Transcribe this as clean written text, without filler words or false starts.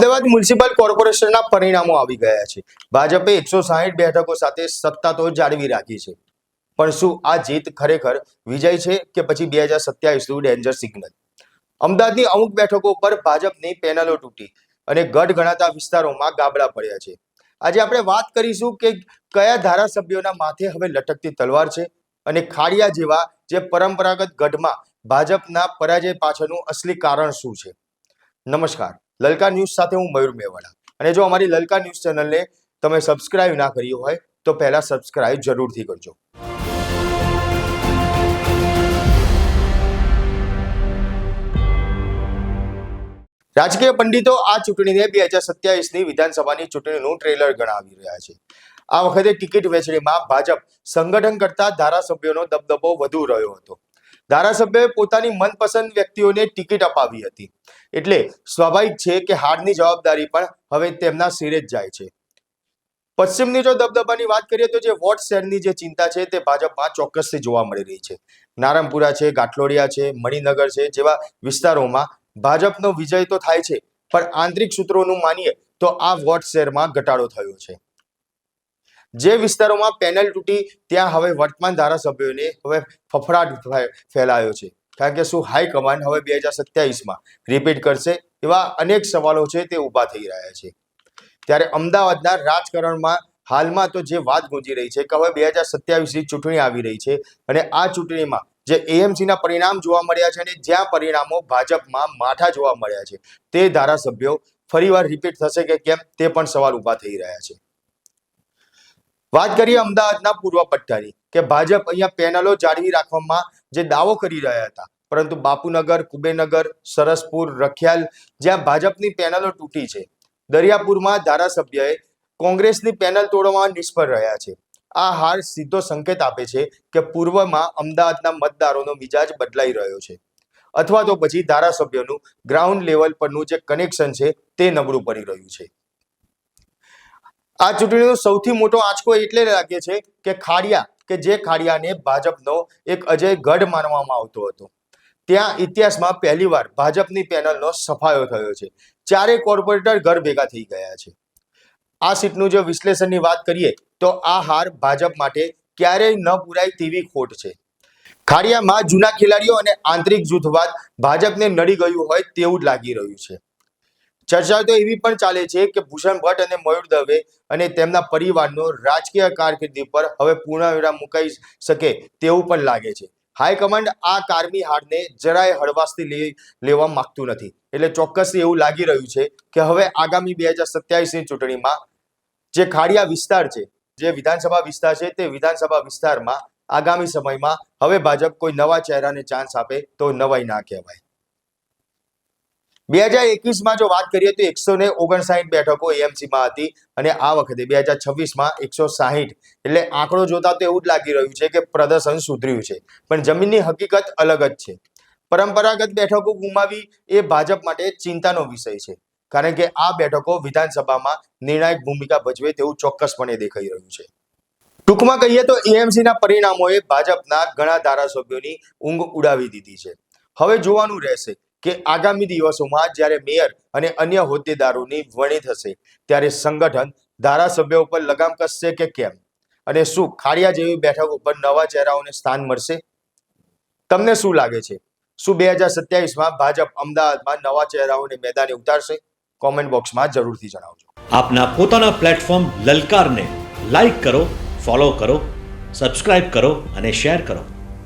Ahmedabad municipal કોર્પોરેશનના પરિણામો આવી ગયા છે। ભાજપે 160 બેઠકો સાથે સત્તા તો જાળવી રાખી છે, પણ શું આ જીત ખરેખર વિજય છે કે પછી 2027નું ડેન્જર સિગ્નલ? અમદાવાદની અમુક બેઠકો પર ભાજપની પેનલો તૂટી અને ગઢ ગણાતા વિસ્તારોમાં ગાબડા પડ્યા છે। આજે આપણે વાત કરીશું કે કયા ધારાસભ્યોના માથે હવે લટકતી તલવાર છે અને ખાડિયા જેવા જે પરંપરાગત ગઢમાં ભાજપના પરાજય પાછળનું અસલી કારણ શું છે। નમસ્કાર, લલકા ન્યૂઝ સાથે હું મયુર મેવાડા, અને જો અમારી લલકા ન્યૂઝ ચેનલને તમે સબસ્ક્રાઇબ ના કરી હોય તો પહેલા સબસ્ક્રાઇબ જરૂરથી કરજો। રાજકીય પંડિતો આ ચૂંટણીને 2027ની વિધાનસભાની ચૂંટણીનું ટ્રેલર ગણાવી રહ્યા છે। આ વખતે ટિકિટ વહેંચણીમાં ભાજપ સંગઠન કરતા ધારાસભ્યોનો દબદબો વધુ રહ્યો હતો। ધારાસભ્યોએ પોતાની મનપસંદ વ્યક્તિઓને ટિકિટ અપાવી હતી, એટલે સ્વાભાવિક છે કે હારની જવાબદારી પણ હવે તેમના સિરે જ જાય છે। પશ્ચિમની જો દબદબાની વાત કરીએ તો જે વોટ શેરની જે ચિંતા છે તે ભાજપમાં ચોક્કસથી જોવા મળી રહી છે। નારણપુરા છે, ગાંઠલોડિયા છે, મણિનગર છે જેવા વિસ્તારોમાં ભાજપનો વિજય તો થાય છે, પણ આંતરિક સૂત્રોનું માનીએ તો આ વોટ શેરમાં ઘટાડો થયો છે। જે વિસ્તારોમાં પેનલ તૂટી ત્યાં હવે વર્તમાન ધારાસભ્યોને હવે ફફડાટ ફેલાયો છે, કારણ કે શું હાઈકમાન્ડ હવે 2027માં રિપીટ કરશે એવા અનેક સવાલો છે તે ઊભા થઈ રહ્યા છે। ત્યારે અમદાવાદના રાજકારણમાં હાલમાં તો જે વાત ગુંજી રહી છે કે હવે 2027ની ચૂંટણી આવી રહી છે અને આ ચૂંટણીમાં જે એએમસીના પરિણામ જોવા મળ્યા છે અને જ્યાં પરિણામો ભાજપમાં માઠા જોવા મળ્યા છે તે ધારાસભ્યો ફરીવાર રિપીટ થશે કે કેમ તે પણ સવાલ ઊભા થઈ રહ્યા છે। વાત કરીએ અમદાવાદના પૂર્વ પટ્ટાની કે ભાજપ અહીંયા પેનલો જાળવી રાખવામાં જે દાવો કરી રહ્યા હતા, પરંતુ બાપુનગર, કુબેરનગર, સરસપુર, રખિયાલ જ્યાં ભાજપની પેનલો તૂટી છે, દરિયાપુરમાં ધારાસભ્યએ કોંગ્રેસની પેનલ તોડવામાં નિષ્ફળ રહ્યા છે। આ હાર સીધો સંકેત આપે છે કે પૂર્વમાં અમદાવાદના મતદારોનો મિજાજ બદલાઈ રહ્યો છે, અથવા તો પછી ધારાસભ્યોનું ગ્રાઉન્ડ લેવલ પરનું જે કનેક્શન છે તે નબળું પડી રહ્યું છે। આ ચૂંટણીનો સૌથી મોટો આંચકો એટલે લાગે છે કે ખાડિયાને ભાજપનો એક અજય ગઢ માનવામાં આવતો હતો, ત્યાં ઇતિહાસમાં પહેલીવાર ભાજપની પેનલનો સફાયો થયો છે। ચારે કોર્પોરેટર ઘર ભેગા થઈ ગયા છે। આ સીટનું જો વિશ્લેષણની વાત કરીએ તો આ હાર ભાજપ માટે ક્યારેય ન પૂરાય તેવી ખોટ છે। ખાડિયામાં જૂના ખેલાડીઓ અને આંતરિક જૂથવાદ ભાજપને નડી ગયું હોય તેવું જ લાગી રહ્યું છે। ચર્ચા તો એવી પણ ચાલે છે કે ભૂષણ ભટ્ટ અને મયુર દવે અને તેમના પરિવારનો રાજકીય કારકિર્દી પર હવે પૂર્ણવિરામ મુકાઈ શકે તેવું પણ લાગે છે। હાઈકમાન્ડ આ કારમી હારને જરાય હળવાશથી લેવા માંગતું નથી, એટલે ચોક્કસથી એવું લાગી રહ્યું છે કે હવે આગામી 2027ની ચૂંટણીમાં જે ખાડિયા વિસ્તાર છે, જે વિધાનસભા વિસ્તાર છે, તે વિધાનસભા વિસ્તારમાં આગામી સમયમાં હવે ભાજપ કોઈ નવા ચહેરાને ચાન્સ આપે તો નવાઈ ના કહેવાય। 2021માં જો વાત કરીએ તો 159 બેઠકો એએમસીમાં હતી અને આ વખતે 2026માં 160, એટલે આંકડો જોતા તો એવું જ લાગી રહ્યું છે કે પ્રદર્શન સુધર્યું છે, પણ જમીનની હકીકત અલગ જ છે। પરંપરાગત બેઠકો ગુમાવી એ ભાજપ માટે ચિંતાનો વિષય છે, કારણ કે આ બેઠકો વિધાનસભામાં નિર્ણાયક ભૂમિકા ભજવે તેવું ચોક્કસપણે દેખાઈ રહ્યું છે। ટૂંકમાં કહીએ તો એએમસીના પરિણામોએ ભાજપના ઘણા ધારાસભ્યોની ઊંઘ ઉડાવી દીધી છે। હવે જોવાનું રહેશે કે આગામી દિવસોમાં જ્યારે મેયર અને અન્ય હોદ્દેદારોની વરણી થશે ત્યારે સંગઠન ધારાસભ્યો ઉપર લગામ કસશે કે કેમ, અને શું ખાડિયા જેવી બેઠક ઉપર નવા ચહેરાઓને સ્થાન મળશે? તમને શું લાગે છે? શું 2027માં ભાજપ અમદાવાદમાં નવા ચહેરાઓને મેદાને ઉતારશે? કોમેન્ટ બોક્સમાં જરૂરથી જણાવજો। આપના પોતાના પ્લેટફોર્મ લલકારને લાઈક કરો, ફોલો કરો, સબસ્ક્રાઇબ કરો અને શેર કરો।